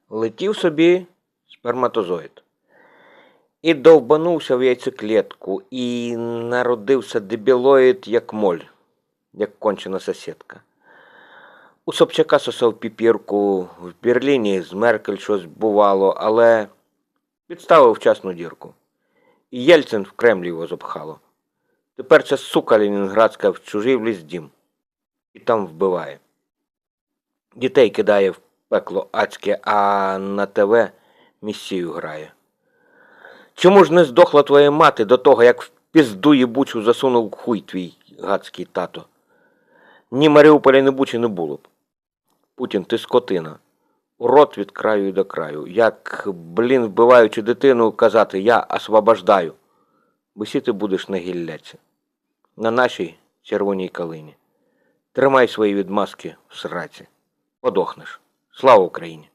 Летів собі сперматозоїд. І довбанувся в яйцеклітку, і народився дебілоїд, як моль, як кончена сусідка. У Собчака сосав піпірку, в Берліні з Меркель щось бувало, але підставив вчасну дірку. І Єльцин в Кремлі його запхало. Тепер ця сука ленінградська в чужий вліз дім. І там вбиває. Дітей кидає в пекло адське, а на ТВ місію грає. Чому ж не здохла твоя мати до того, як в пізду єбучу засунув хуй твій гадський тато? Ні Маріуполя, ні Бучі не було б. Путін, ти скотина. Рот від краю до краю. Як, вбиваючи дитину, казати «я освобождаю». Висіти будеш на гілляці. На нашій червоній калині. Тримай свої відмазки в сраці. Подохнеш. Слава Україні!